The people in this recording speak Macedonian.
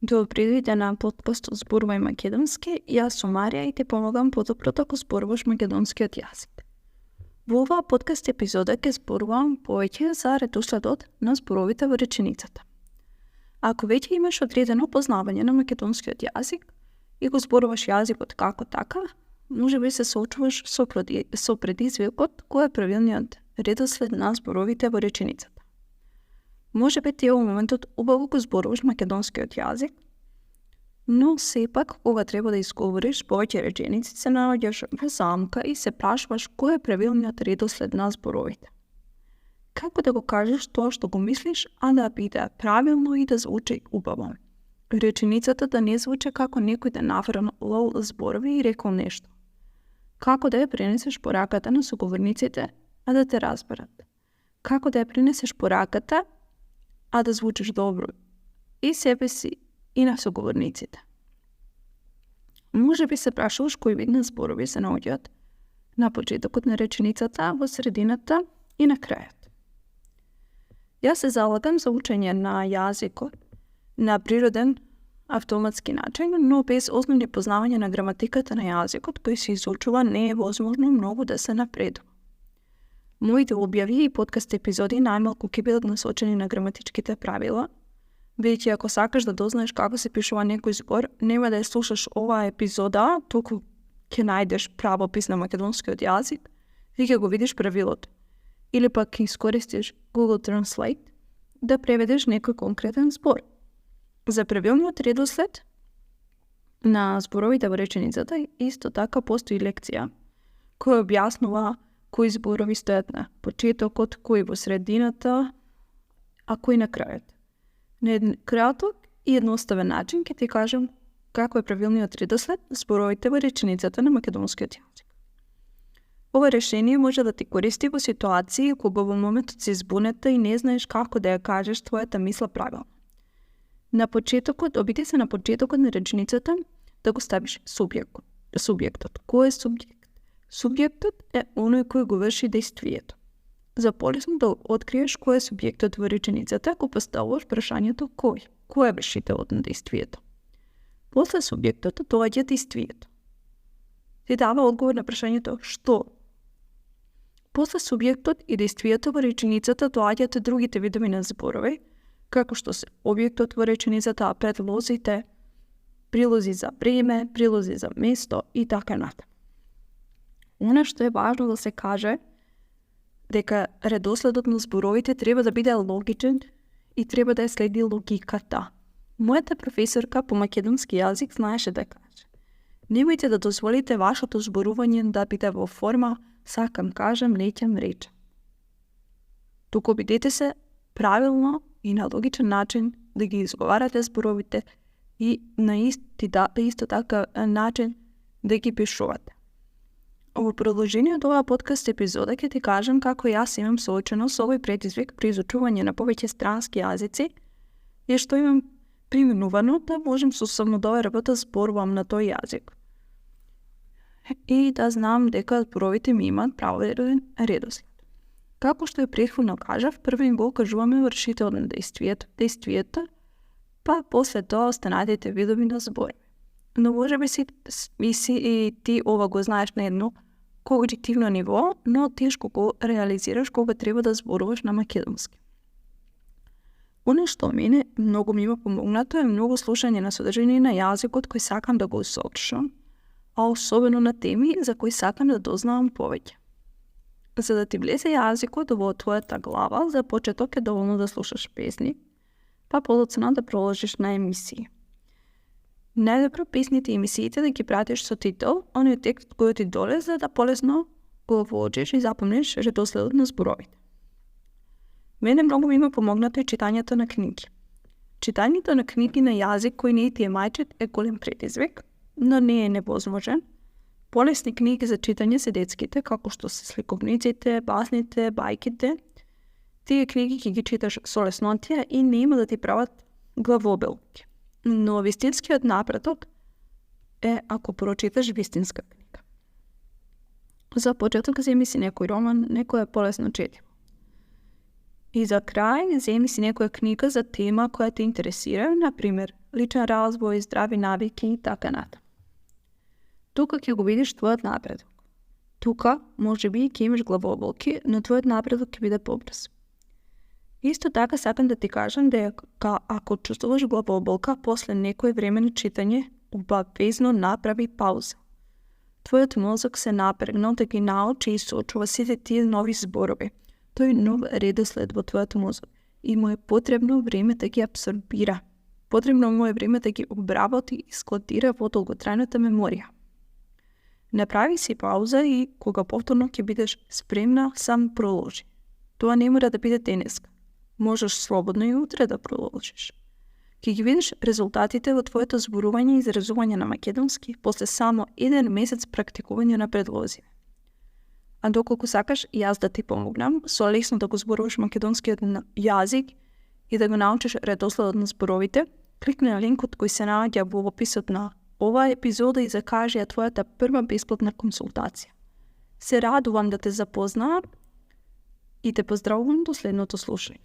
Добре дојде на подкаст Зборувај македонски. Јас сум Марија и те помогам подобро како зборуваш македонскиот јазик. Во оваа подкаст епизода ќе зборувам повеќе за редоследот на зборовите во реченицата. Ако веќе имаш одредено познавање на македонскиот јазик и го зборуваш јазикот како така, можеби се соочуваш со предизвикот кој е правилниот редослед на зборовите во реченицата. Можеби ти во моментот убаво го зборуваш македонскиот јазик, но сепак кога треба да изговориш повеќе реченици се наоѓаш во замка и се прашуваш кој е правилниот редослед на зборовите. Како да го кажеш тоа што го мислиш, а да биде правилно и да звучи убаво? Реченицата да не звучи како некој да нафрлал зборови и рекол нешто. Како да ја пренесеш пораката на соговорниците, а да те разберат? Како да ја пренесеш пораката, а да звучиш добро и себе си и на соговорниците. Може би се прашуваш кој вид на зборови се наоѓаат на почетокот на реченицата, во средината и на крајот. Јас се залагам за учење на јазикот на природен автоматски начин, но без основни познавање на граматиката на јазикот кој се изучува не е возможно многу да се напредува. Моите објави и подкаст епизоди најмалку ќе бидат насочени на граматичките правила, бидејќи ако сакаш да дознаеш како се пишува некој збор, нема да ја слушаш оваа епизода, туку ќе најдеш правопис на македонскиот јазик и ќе го видиш правилото. Или пак ќе искористиш Google Translate да преведеш некој конкретен збор. За правилниот редослед на зборовите во реченицата исто така постои лекција која објаснува кои зборови стојат на почетокот, кои во средината, а кои на крајот. На краток и едноставен начин ќе ти кажам како е правилниот редослед на зборовите во реченицата на македонскиот јазик. Ова решение може да ти користи во ситуации кога во моментот си збунета и не знаеш како да ја кажеш твојата мисла правилно. На почетокот, обиди се на почетокот на реченицата да го ставиш субјектот. Кој е субјект? Субјектот е оној кој го врши дејствието. За полесно да откриеш кој е субјектот во реченицата, го поставуваш прашањето кој. Кој е вршителот на дејствието? После субјектот доаѓа дејствието. Ти дава одговор на прашањето што. После субјектот и дејствието во реченицата доаѓаат другите видови на зборови, како што се објектот во реченицата, предлозите, прилози за време, прилози за место и така натаму. Она што е важно да се каже дека редоследот на зборовите треба да биде логичен и треба да ја следи логиката. Мојата професорка по македонски јазик знаеше да каже: немојте да дозволите вашето зборување да биде во форма сакам, кажам, леќам, речам. Туку бидете се правилно и на логичен начин да ги изговарате зборовите и на исто така начин да ги пишувате. Во продолжение од оваа подкаст епизода ќе ти кажам како јас имам соочено со овој предизвик при изучување на повеќе странски јазици и што имам применувано да можам со самодоверба да зборувам на тој јазик. И да знам дека зборовите ми имаат правилен редослед. Како што е претходно кажав, први го кажуваме вршител на дејствието, па после тоа останатите видови на зборови. Но може би си и ти ова го знаеш на едно когнитивно ниво, но тешко го реализираш кога треба да зборуваш на македонски. Оно што мене многу ми има помогнато е многу слушање на содржини на јазикот кој сакам да го усовршам, а особено на теми за кои сакам да дознавам повеќе. За да ти влезе јазикот во твојата глава, за почеток е доволно да слушаш песни, па подоцна да проложиш на емисии. Најдобро песните и емисиите да ги пратиш со титул, оној текст кој ти доле, за да полесно го воочиш и запомниш редоследот на зборовите. Мене многу ми има помогнато и читањето на книги. Читањето на книги на јазик кој не ти е мајчет е голем предизвик, но не е невозможен. Полесни книги за читање се детските, како што се сликовниците, басните, бајките. Тие книги ќе ги читаш со леснотија и не има да ти прават главобелки. Но вистинскиот напредок е ако прочиташ вистинска книга. За почеток земи си некој роман, некој е полесно четиво. И за крај, земи си некоја книга за тема која те интересира, например, личен развој, здрави навики и така натаму. Тука ќе го видиш твојот напредок. Тука, може би, ќе имаш главоболки, но твојот напредок ќе биде побрз. Исто така сакам да ти кажам дека ако чувствуваш главоболка после некој време на читање, обавезно направи пауза. Твојот мозок се напрегнал да ги научи и соочува сите тие нови зборови. Тој нов редослед во твојот мозок и му е потребно време да ги абсорбира. Потребно му е време да ги обработи и складира во долготрајната меморија. Направи си пауза и кога повторно ќе бидеш спремна, сам проложи. Тоа не мора да биде денеска. Можеш слободно и утре да проложиш. Ќе ги видиш резултатите во твоето зборување и изразување на македонски после само 1 месец практикување на предлози. А доколку сакаш јас да ти помогнам со лесно да го зборуваш македонскиот јазик и да го научиш редоследот на зборовите, кликни на линкот кој се наоѓа во описот на оваа епизода и закажи ја твојата прва бесплатна консултација. Се радувам да те запознаа и те поздравувам до следното слушање.